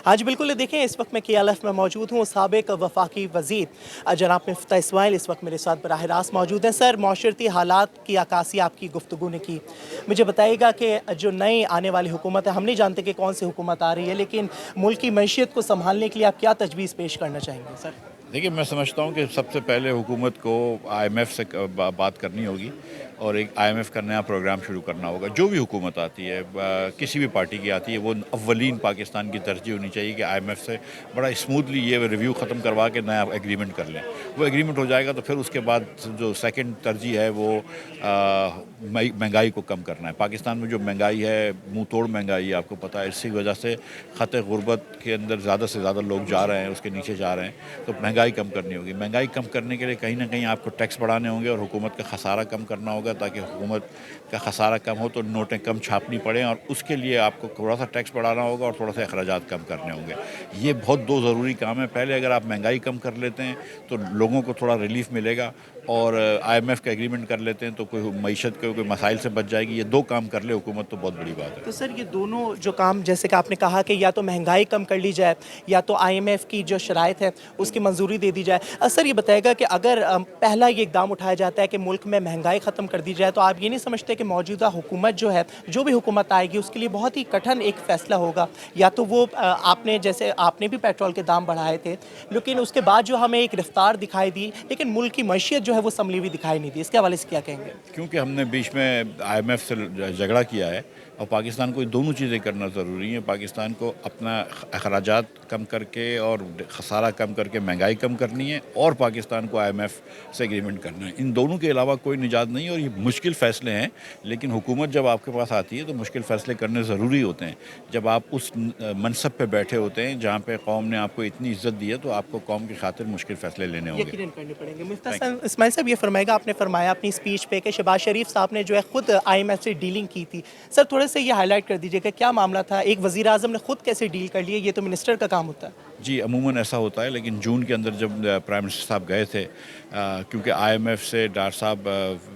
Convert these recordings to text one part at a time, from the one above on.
हाँ जी बिल्कुल, देखें इस वक्त मैं KLF में मौजूद हूँ। साबिक वफाकी वज़ीर जनाब मिफ्ताह इस्माइल इस वक्त मेरे साथ बराह रास्त मौजूद हैं। सर, माशरती हालात की अक्कासी आपकी गुफ्तगू ने की। मुझे बताइएगा कि जो नई आने वाली हुकूमत है, हम नहीं जानते कि कौन सी हुकूमत आ रही है, लेकिन मुल्क की मईशत को संभालने के लिए आप क्या तजवीज़ पेश करना चाहेंगे सर? देखिए, मैं समझता हूँ कि सबसे पहले हुकूमत को IMF से बात करनी होगी और एक IMF का नया प्रोग्राम शुरू करना होगा। जो भी हुकूमत आती है, किसी भी पार्टी की आती है, वो अव्वलीन पाकिस्तान की तरजीह होनी चाहिए कि IMF से बड़ा स्मूथली ये रिव्यू ख़त्म करवा के नया एग्रीमेंट कर लें। वो एग्रीमेंट हो जाएगा तो फिर उसके बाद जो सेकंड तरजीह है वो महंगाई को कम करना है। पाकिस्तान में जो महंगाई है, मुँह तोड़ महंगाई है, आपको पता है। इसी वजह से ख़त गुर्बत के अंदर ज़्यादा से ज़्यादा लोग जा रहे हैं, उसके नीचे जा रहे हैं। तो महंगाई कम करनी होगी। महंगाई कम करने के लिए कहीं ना कहीं आपको टैक्स बढ़ाने होंगे और हुकूमत का खसारा कम करना होगा, ताकि हुकूमत का खसारा कम हो तो नोटें कम छापनी पड़ें, और उसके लिए आपको थोड़ा सा टैक्स बढ़ाना होगा और थोड़ा सा अखराजात कम करने होंगे। ये बहुत दो ज़रूरी काम है। पहले अगर आप महंगाई कम कर लेते हैं तो लोगों को थोड़ा रिलीफ मिलेगा, और IMF का एग्रीमेंट कर लेते हैं तो कोई मईशत के कोई मसाइल से बच जाएगी। ये दो काम कर ले हुकूमत तो बहुत बड़ी बात है। तो सर, ये दोनों जो काम, जैसे कि आपने कहा कि या तो महंगाई कम कर ली जाए या तो IMF की जो शराइत है उसकी मंजूरी दे दी जाए। सर, ये बताएगा कि अगर पहला ये इकदाम उठाया जाता है कि मुल्क में महंगाई ख़त्म कर दी जाए, तो आप ये नहीं समझते कि मौजूदा हुकूमत जो है, जो भी हुकूमत आएगी उसके लिए बहुत ही कठिन एक फ़ैसला होगा? या तो वो आपने जैसे आपने भी पेट्रोल के दाम बढ़ाए थे, लेकिन उसके बाद जो हमें एक रफ्तार दिखाई दी, लेकिन मुल्क की मईशत जो है वो संभली हुई दिखाई नहीं दी। इसके हवाले से क्या कहेंगे? क्योंकि हमने बीच में IMF से झगड़ा किया है, और पाकिस्तान को ये दोनों चीज़ें करना ज़रूरी है। पाकिस्तान को अपना अखराजात कम करके और खसारा कम करके महंगाई कम करनी है, और पाकिस्तान को IMF से एग्रीमेंट करना है। इन दोनों के अलावा कोई निजात नहीं है, और ये मुश्किल फ़ैसले हैं। लेकिन हुकूमत जब आपके पास आती है तो मुश्किल फ़ैसले करने ज़रूरी होते हैं। जब आप उस मनसब पे बैठे होते हैं जहाँ पे कौम ने आपको इतनी इज़्ज़त दी है, तो आपको कौम की खातिर मुश्किल फ़ैसले लेने होंगे। यकीनन करने पड़ेंगे। मिफ्ताह इस्माइल साहब, ये फरमाएगा, आपने फरमाया अपनी स्पीच पे कि शहबाज शरीफ साहब ने जो है खुद IMF से डीलिंग की थी। सर, थोड़े से ये हाईलाइट कर दीजिएगा, क्या मामला था? एक वज़ीर आज़म ने खुद कैसे डील कर लिए? ये तो मिनिस्टर का काम होता है। जी, अमूमन ऐसा होता है, लेकिन जून के अंदर जब प्राइम मिनिस्टर साहब गए थे, क्योंकि IMF से डॉक्टर साहब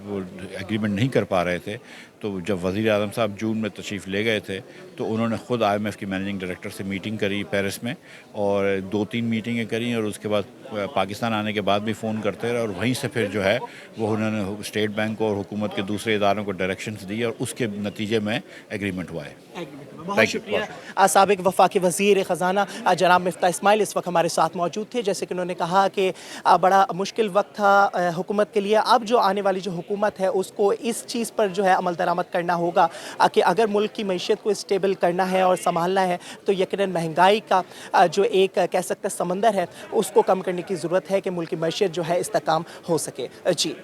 वो एग्रीमेंट नहीं कर पा रहे थे, तो जब वज़ीर आज़म साहब जून में तशरीफ़ ले गए थे तो उन्होंने ख़ुद IMF की मैनेजिंग डायरेक्टर से मीटिंग करी पेरिस में, और 2-3 मीटिंगें करी, और उसके बाद पाकिस्तान आने के बाद भी फ़ोन करते रहे, और वहीं से फिर जो है वो उन्होंने स्टेट बैंक को और हुकूमत के दूसरे इदारों को डायरेक्शंस दी, और उसके नतीजे में एग्रीमेंट हुआ है। बहुत शुक्रिया। साबिक वफाकी वज़ीर ख़जाना जनाब मिफ्ताह इस्माइल इस वक्त हमारे साथ मौजूद थे। जैसे कि उन्होंने कहा कि बड़ा मुश्किल वक्त था हुकूमत के लिए। अब जो आने वाली जो हुकूमत है उसको इस चीज़ पर जो है अमल दरामद करना होगा कि अगर मुल्क की मईशत को स्टेबल करना है और संभालना है, तो यकीनन महंगाई का जो एक कह सकते समंदर है उसको कम करने की ज़रूरत है कि मुल्क की मईशत जो है इस्तेकाम हो सके। जी।